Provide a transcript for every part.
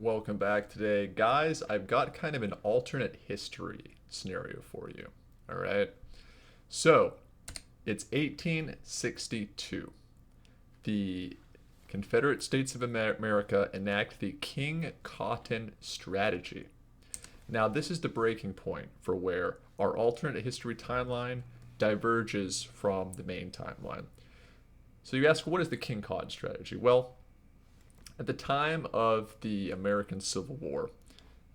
Welcome back today. Guys, I've got kind of an alternate history scenario for you. All right. So, it's 1862. The Confederate States of America enact the King Cotton Strategy. Now, this is the breaking point for where our alternate history timeline diverges from the main timeline. So, you ask, what is the King Cotton Strategy? Well, at the time of the American Civil War,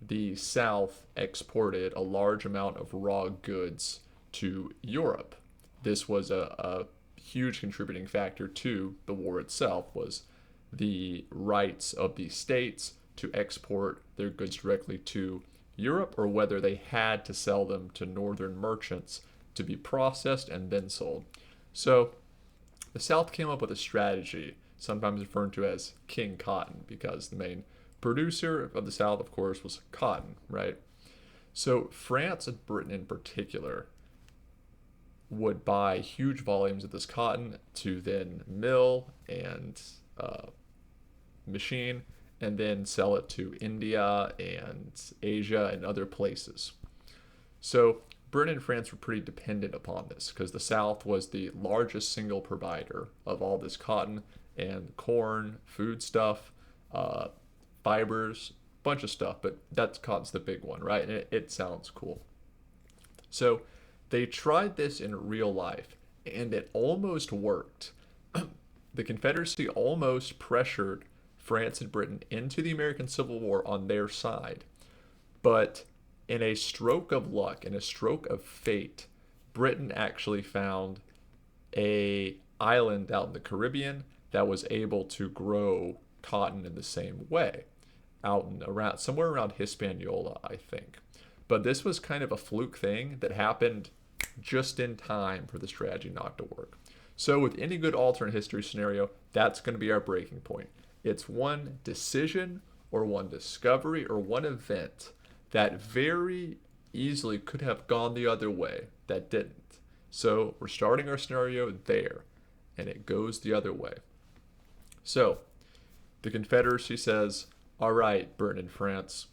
the South exported a large amount of raw goods to Europe. This was a huge contributing factor to the war itself, was the rights of the states to export their goods directly to Europe, or whether they had to sell them to northern merchants to be processed and then sold. So the South came up with a strategy, sometimes referred to as King Cotton, because the main producer of the South, of course, was cotton, right? So France and Britain in particular would buy huge volumes of this cotton to then mill and machine and then sell it to India and Asia and other places. So Britain and France were pretty dependent upon this because the South was the largest single provider of all this cotton and corn, food stuff, uh, fibers, bunch of stuff. But that's cotton's the big one, right? And it sounds cool. So they tried this in real life, and it almost worked. The Confederacy almost pressured France and Britain into the American Civil War on their side. But in a stroke of luck, in a stroke of fate, Britain actually found a island out in the Caribbean that was able to grow cotton in the same way, out and around somewhere around Hispaniola, I think. But this was kind of a fluke thing that happened just in time for the strategy not to work. So with any good alternate history scenario, that's going to be our breaking point. It's one decision or one discovery or one event that very easily could have gone the other way that didn't. So we're starting our scenario there, and it goes the other way. So the Confederacy says, all right, Britain and France,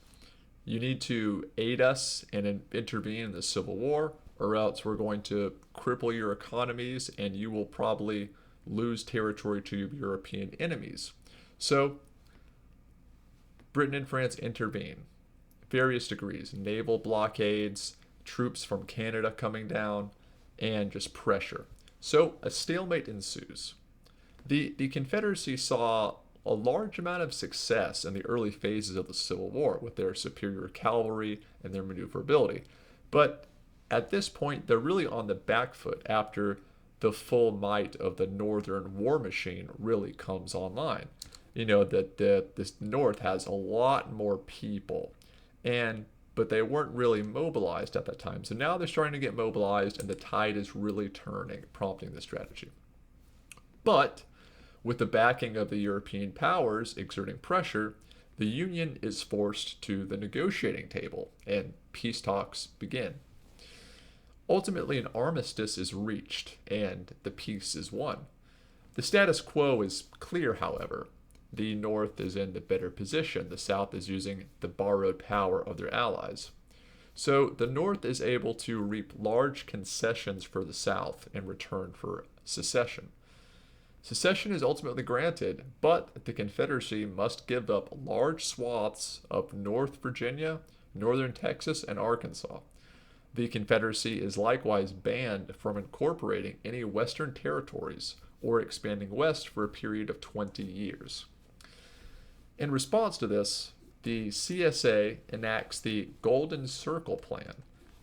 you need to aid us and intervene in the Civil War, or else we're going to cripple your economies and you will probably lose territory to European enemies. So Britain and France intervene, various degrees, naval blockades, troops from Canada coming down, and just pressure. So a stalemate ensues. The Confederacy saw a large amount of success in the early phases of the Civil War with their superior cavalry and their maneuverability. But at this point, they're really on the back foot after the full might of the Northern war machine really comes online. You know that this North has a lot more people, and but they weren't really mobilized at that time. So now they're starting to get mobilized, and the tide is really turning, prompting this strategy. But with the backing of the European powers exerting pressure, the Union is forced to the negotiating table, and peace talks begin. Ultimately, an armistice is reached, and the peace is won. The status quo is clear, however. The North is in the better position. The South is using the borrowed power of their allies. So the North is able to reap large concessions for the South in return for secession. Secession is ultimately granted, but the Confederacy must give up large swaths of North Virginia, northern Texas, and Arkansas. The Confederacy is likewise banned from incorporating any Western territories or expanding west for a period of 20 years. In response to this, the CSA enacts the Golden Circle Plan.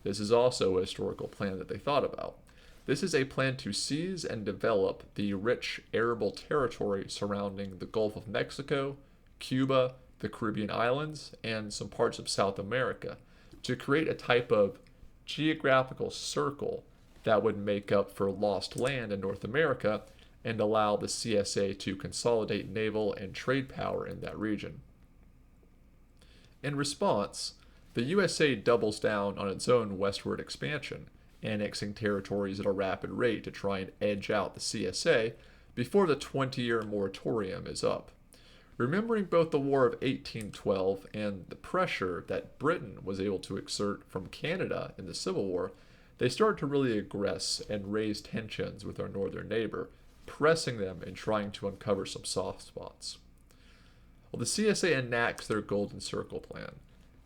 This is also a historical plan that they thought about. This is a plan to seize and develop the rich arable territory surrounding the Gulf of Mexico, Cuba, the Caribbean islands, and some parts of South America to create a type of geographical circle that would make up for lost land in North America and allow the CSA to consolidate naval and trade power in that region. In response, the USA doubles down on its own westward expansion, annexing territories at a rapid rate to try and edge out the CSA before the 20-year moratorium is up. Remembering both the War of 1812 and the pressure that Britain was able to exert from Canada in the Civil War, they started to really aggress and raise tensions with our northern neighbor, pressing them and trying to uncover some soft spots. Well, the CSA enacts their Golden Circle plan.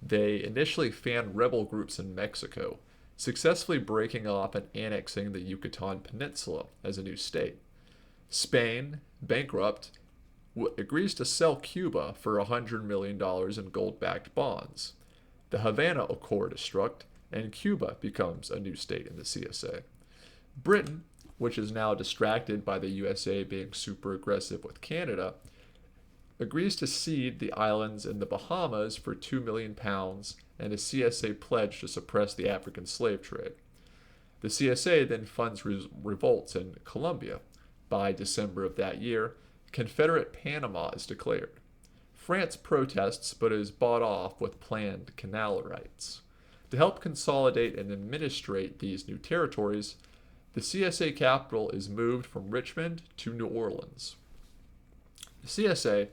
They initially fanned rebel groups in Mexico, successfully breaking off and annexing the Yucatan Peninsula as a new state. Spain, bankrupt, agrees to sell Cuba for $100 million in gold-backed bonds. The Havana Accord is struck, and Cuba becomes a new state in the CSA. Britain, which is now distracted by the USA being super aggressive with Canada, agrees to cede the islands in the Bahamas for £2 million and a CSA pledge to suppress the African slave trade. The CSA then funds revolts in Colombia. By December of that year, Confederate Panama is declared. France protests but is bought off with planned canal rights. To help consolidate and administrate these new territories, the CSA capital is moved from Richmond to New Orleans. The CSA,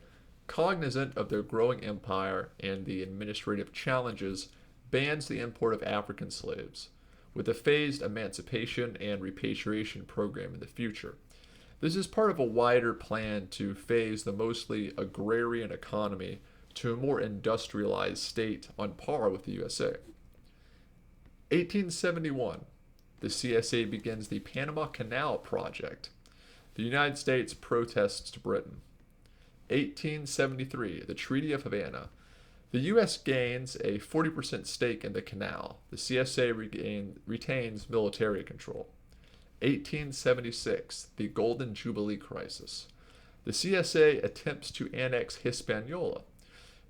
cognizant of their growing empire and the administrative challenges, bans the import of African slaves, with a phased emancipation and repatriation program in the future. This is part of a wider plan to phase the mostly agrarian economy to a more industrialized state on par with the USA. 1871, the CSA begins the Panama Canal Project. The United States protests to Britain. 1873, the Treaty of Havana. The U.S. gains a 40% stake in the canal. The CSA retains military control. 1876, the Golden Jubilee Crisis. The CSA attempts to annex Hispaniola.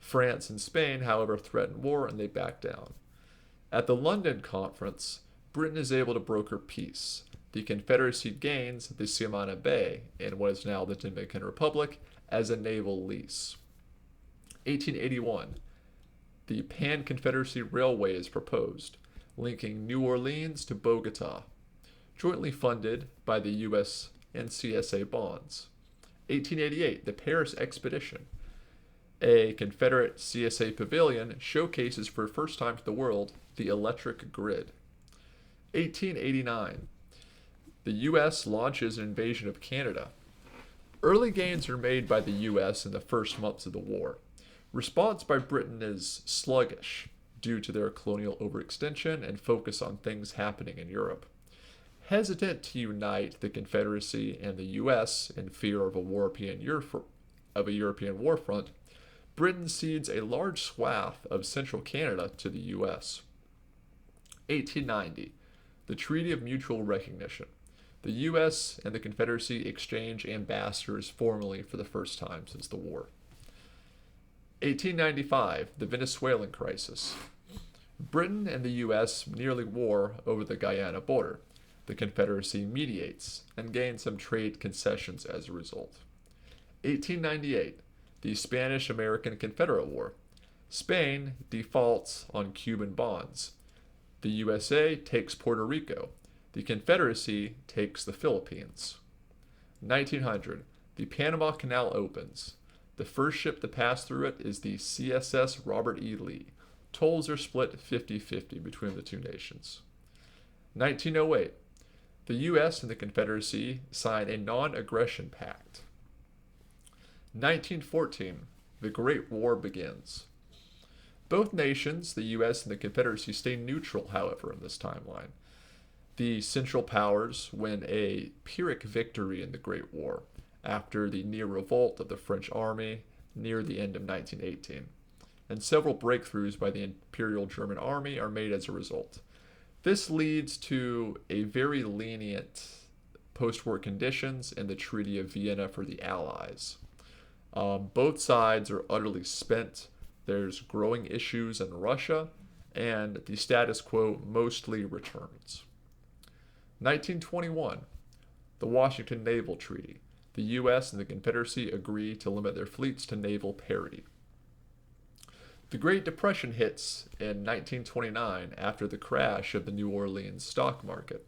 France and Spain, however, threaten war and they back down. At the London Conference, Britain is able to broker peace. The Confederacy gains the Samana Bay in what is now the Dominican Republic as a naval lease. 1881, the Pan-Confederacy Railway is proposed, linking New Orleans to Bogota, jointly funded by the U.S. and CSA bonds. 1888, the Paris Expedition. A Confederate CSA pavilion showcases for the first time to the world the electric grid. 1889, the U.S. launches an invasion of Canada. Early gains are made by the U.S. in the first months of the war. Response by Britain is sluggish due to their colonial overextension and focus on things happening in Europe. Hesitant to unite the Confederacy and the U.S. in fear of a European war front, Britain cedes a large swath of central Canada to the U.S. 1890, the Treaty of Mutual Recognition. The U.S. and the Confederacy exchange ambassadors formally for the first time since the war. 1895, the Venezuelan crisis. Britain and the U.S. nearly war over the Guyana border. The Confederacy mediates and gains some trade concessions as a result. 1898, the Spanish-American Confederate War. Spain defaults on Cuban bonds. The USA takes Puerto Rico. The Confederacy takes the Philippines. 1900, the Panama Canal opens. The first ship to pass through it is the CSS Robert E. Lee. Tolls are split 50-50 between the two nations. 1908, the U.S. and the Confederacy sign a non-aggression pact. 1914, the Great War begins. Both nations, the U.S. and the Confederacy, stay neutral, however, in this timeline. The Central Powers win a Pyrrhic victory in the Great War after the near revolt of the French army near the end of 1918, and several breakthroughs by the Imperial German Army are made as a result. This leads to a very lenient post-war conditions and the Treaty of Vienna for the Allies. Both sides are utterly spent. There's growing issues in Russia, and the status quo mostly returns. 1921, the Washington Naval Treaty. The U.S. and the Confederacy agree to limit their fleets to naval parity. The Great Depression hits in 1929 after the crash of the New Orleans stock market,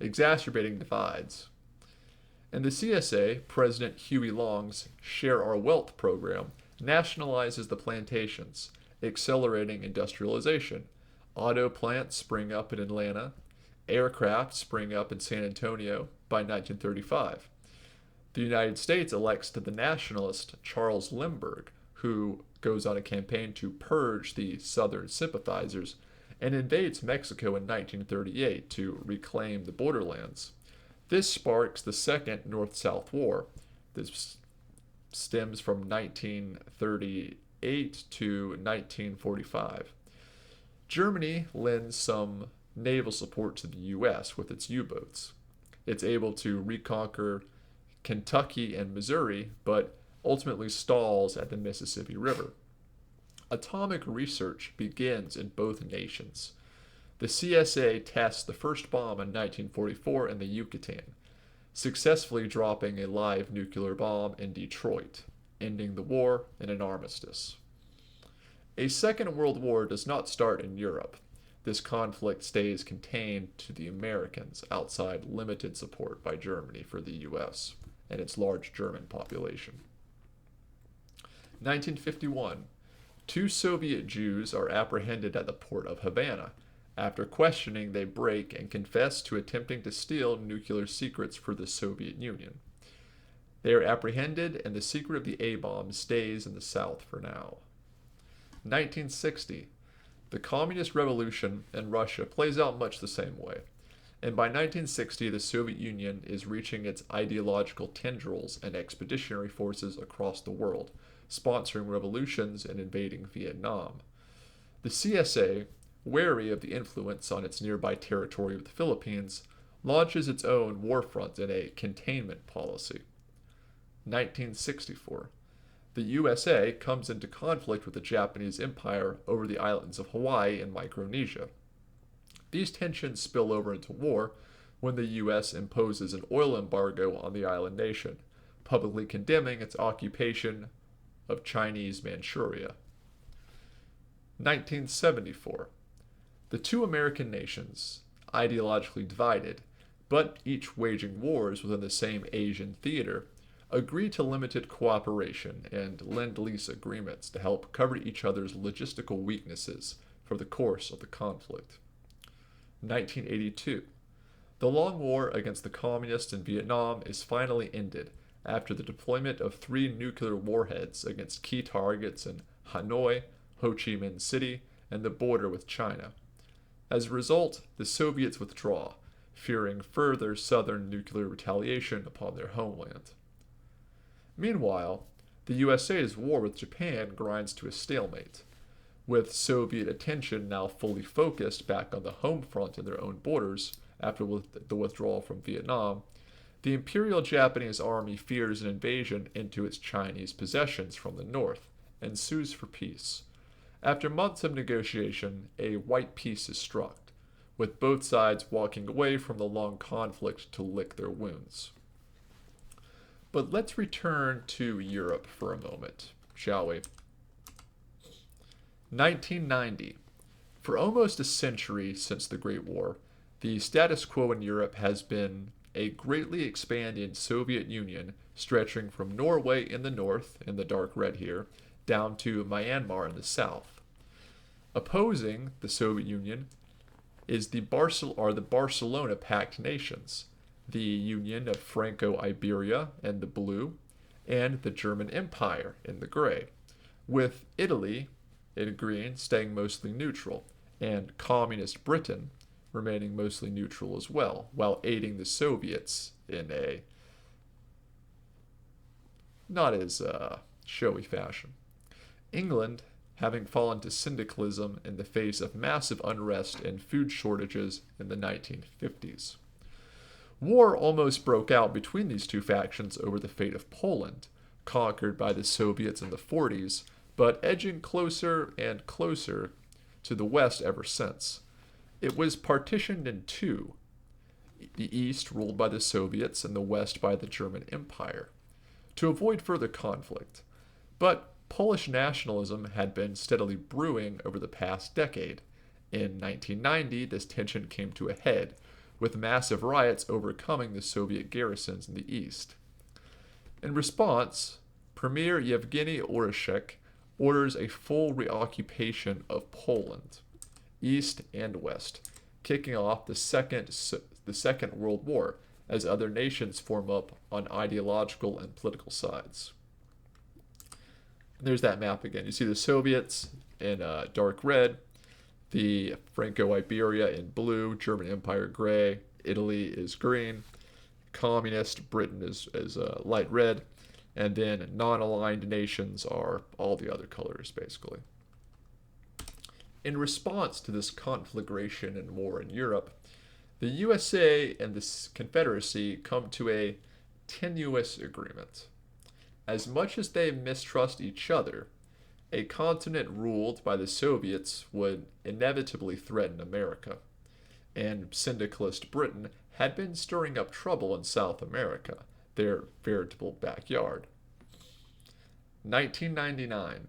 exacerbating divides. In the CSA, President Huey Long's Share Our Wealth program nationalizes the plantations, accelerating industrialization. Auto plants spring up in Atlanta, aircraft spring up in San Antonio by 1935. The United States elects to the nationalist Charles Lindbergh, who goes on a campaign to purge the Southern sympathizers and invades Mexico in 1938 to reclaim the borderlands. This sparks the Second North-South War. This stems from 1938 to 1945. Germany lends some naval support to the U.S. with its U-boats. It's able to reconquer Kentucky and Missouri, but ultimately stalls at the Mississippi River. Atomic research begins in both nations. The CSA tests the first bomb in 1944 in the Yucatan, successfully dropping a live nuclear bomb in Detroit, ending the war in an armistice. A Second World War does not start in Europe. This conflict stays contained to the Americans outside limited support by Germany for the U.S. and its large German population. 1951. Two Soviet Jews are apprehended at the port of Havana. After questioning, they break and confess to attempting to steal nuclear secrets for the Soviet Union. They are apprehended, and the secret of the A-bomb stays in the South for now. 1960. The Communist Revolution in Russia plays out much the same way, and by 1960 the Soviet Union is reaching its ideological tendrils and expeditionary forces across the world, sponsoring revolutions and invading Vietnam. The CSA, wary of the influence on its nearby territory of the Philippines, launches its own war front in a containment policy. 1964. The USA comes into conflict with the Japanese Empire over the islands of Hawaii and Micronesia. These tensions spill over into war when the U.S. imposes an oil embargo on the island nation, publicly condemning its occupation of Chinese Manchuria. 1974. The two American nations, ideologically divided, but each waging wars within the same Asian theater, agree to limited cooperation and lend-lease agreements to help cover each other's logistical weaknesses for the course of the conflict. 1982. The long war against the communists in Vietnam is finally ended after the deployment of 3 nuclear warheads against key targets in Hanoi, Ho Chi Minh City, and the border with China. As a result, the Soviets withdraw, fearing further Southern nuclear retaliation upon their homeland. Meanwhile, the USA's war with Japan grinds to a stalemate. With Soviet attention now fully focused back on the home front in their own borders after the withdrawal from Vietnam, the Imperial Japanese Army fears an invasion into its Chinese possessions from the north and sues for peace. After months of negotiation, a white peace is struck, with both sides walking away from the long conflict to lick their wounds. But let's return to Europe for a moment, shall we? 1990. For almost a century since the Great War, the status quo in Europe has been a greatly expanded Soviet Union stretching from Norway in the north, in the dark red here, down to Myanmar in the south. Opposing the Soviet Union is the Barcelona Pact nations, the Union of Franco-Iberia in the blue, and the German Empire in the gray, with Italy in green staying mostly neutral, and Communist Britain remaining mostly neutral as well, while aiding the Soviets in a not as showy fashion. England, having fallen to syndicalism in the face of massive unrest and food shortages in the 1950s. War almost broke out between these two factions over the fate of Poland, conquered by the Soviets in the 40s, but edging closer and closer to the West ever since. It was partitioned in two, the East ruled by the Soviets and the West by the German Empire, to avoid further conflict. But Polish nationalism had been steadily brewing over the past decade. In 1990, this tension came to a head with massive riots overcoming the Soviet garrisons in the east. In response, Premier Yevgeny Oreshek orders a full reoccupation of Poland, east and west, kicking off the Second World War as other nations form up on ideological and political sides. And there's that map again. You see the Soviets in dark red, the Franco-Iberia in blue, German Empire gray, Italy is green, communist Britain is light red, and then non-aligned nations are all the other colors, basically. In response to this conflagration and war in Europe, the USA and the Confederacy come to a tenuous agreement. As much as they mistrust each other, a continent ruled by the Soviets would inevitably threaten America, and syndicalist Britain had been stirring up trouble in South America, their veritable backyard. 1999.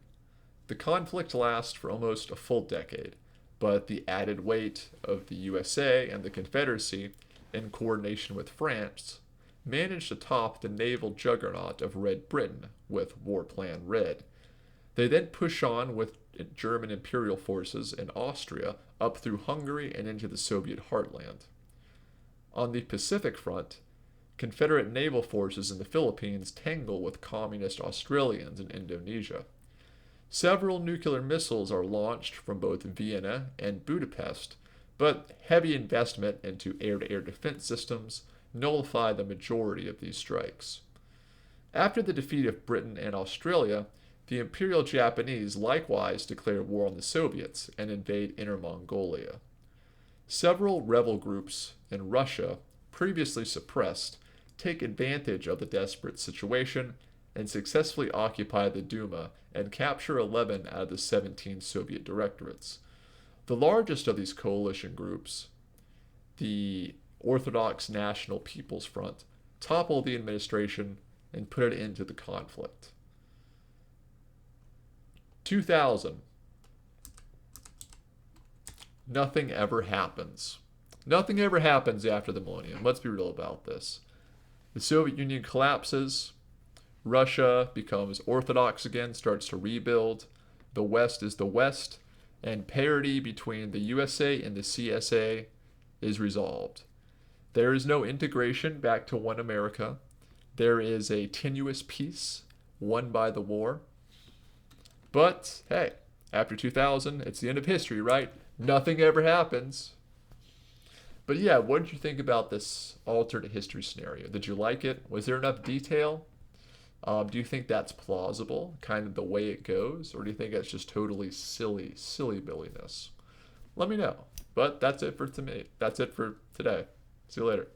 The conflict lasts for almost a full decade, but the added weight of the USA and the Confederacy, in coordination with France, managed to top the naval juggernaut of Red Britain with War Plan Red. They then push on with German imperial forces in Austria up through Hungary and into the Soviet heartland. On the Pacific front, Confederate naval forces in the Philippines tangle with communist Australians in Indonesia. Several nuclear missiles are launched from both Vienna and Budapest, but heavy investment into air-to-air defense systems nullify the majority of these strikes. After the defeat of Britain and Australia, the Imperial Japanese likewise declare war on the Soviets and invade Inner Mongolia. Several rebel groups in Russia, previously suppressed, take advantage of the desperate situation and successfully occupy the Duma and capture 11 out of the 17 Soviet directorates. The largest of these coalition groups, the Orthodox National People's Front, topple the administration and put an end to the conflict. 2000. Nothing ever happens. Nothing ever happens after the millennium. Let's be real about this. The Soviet Union collapses. Russia becomes orthodox again, starts to rebuild. The West is the West, and parity between the USA and the CSA is resolved. There is no integration back to one America. There is a tenuous peace won by the war. But, hey, after 2000, it's the end of history, right? Nothing ever happens. But yeah, what did you think about this alternate history scenario? Did you like it? Was there enough detail? Do you think that's plausible, kind of the way it goes? Or do you think it's just totally silly billiness? Let me know. But that's it for today. See you later.